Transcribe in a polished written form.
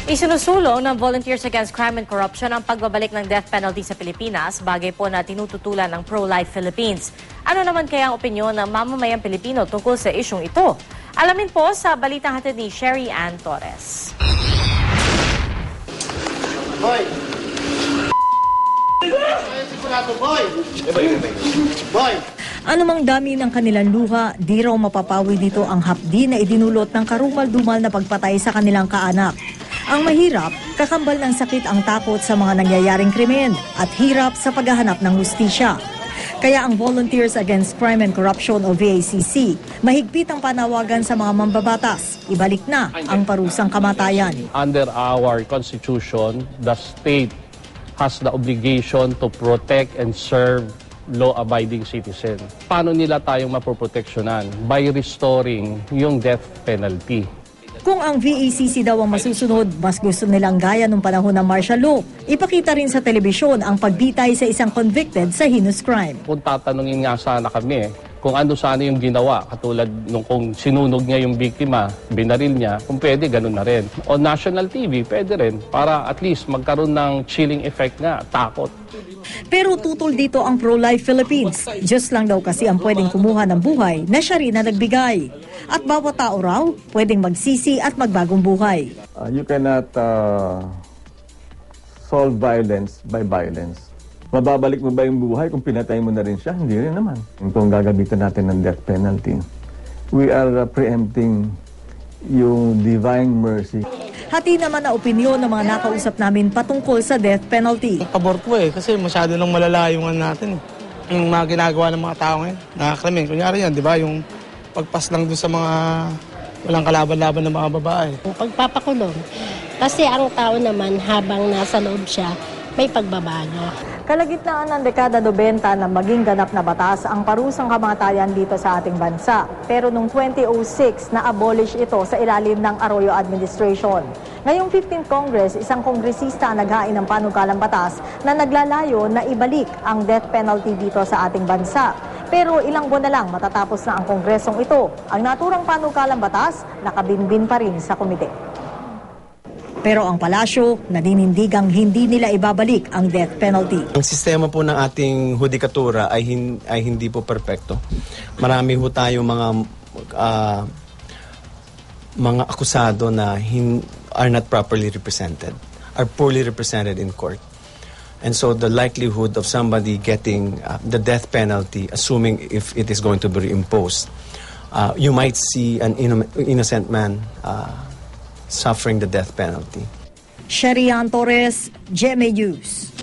Isinusulong ng Volunteers Against Crime and Corruption ang pagbabalik ng death penalty sa Pilipinas, bagay po na tinututulan ng Pro-Life Philippines. Ano naman kaya ang opinyon ng mamamayang Pilipino tungkol sa isyong ito? Alamin po sa balitang hatid ni Sherry Ann Torres. Boy! Boy! Anumang dami ng kanilang luha, di raw mapapawi dito ang hapdi na idinulot ng karumal-dumal na pagpatay sa kanilang kaanak. Ang mahirap, kakambal ng sakit ang takot sa mga nangyayaring krimen at hirap sa paghahanap ng hustisya. Kaya ang Volunteers Against Crime and Corruption o VACC, mahigpit ang panawagan sa mga mambabatas. Ibalik na ang parusang kamatayan. Under our Constitution, the state has the obligation to protect and serve law-abiding citizen. Paano nila tayong mapoproteksyonan? By restoring yung death penalty. Kung ang VACC daw ang masusunod, mas gusto nilang gaya nung panahon ng martial law. Ipakita rin sa telebisyon ang pagbitay sa isang convicted sa heinous crime. Kung tatanungin nga sana kami kung ano sana yung ginawa, katulad nung kung sinunog niya yung biktima, binaril niya, kung pwede, ganun na rin. O national TV, pwede rin, para at least magkaroon ng chilling effect nga, takot. Pero tutol dito ang Pro-Life Philippines. Diyos lang daw kasi ang pwedeng kumuha ng buhay na siya rin na nagbigay. At bawat tao raw, pwedeng magsisi at magbagong buhay. You cannot solve violence by violence. Mababalik mo ba yung buhay kung pinatay mo na rin siya? Hindi rin naman. Kung gagamitan natin ng death penalty, we are preempting yung divine mercy. Hati naman na opinyon ng mga nakausap namin patungkol sa death penalty. Pabor ko kasi masyado nang malalayungan natin. Yung mga ginagawa ng mga tao ngayon, nakakrimen. Kunyari yan, di ba? Yung pagpas lang doon sa mga walang kalaban-laban ng mga babae. Pagpapakulong. Kasi ang tao naman habang nasa loob siya, may pagbabago. Kalagitnaan ng dekada 90 na maging ganap na batas ang parusang kamatayan dito sa ating bansa. Pero noong 2006, na-abolish ito sa ilalim ng Arroyo Administration. Ngayong 15th Congress, isang kongresista ang naghain ng panukalang batas na naglalayo na ibalik ang death penalty dito sa ating bansa. Pero ilang buwan na lang matatapos na ang kongresong ito. Ang naturang panukalang batas, nakabinbin pa rin sa komite. Pero ang palasyo, naninindigang hindi nila ibabalik ang death penalty. Ang sistema po ng ating hudikatura ay hindi po perpekto. Marami po tayong mga akusado na are not properly represented, are poorly represented in court. And so the likelihood of somebody getting the death penalty, assuming if it is going to be imposed, you might see an innocent man suffering the death penalty. Sherry Ann Torres, GMA News.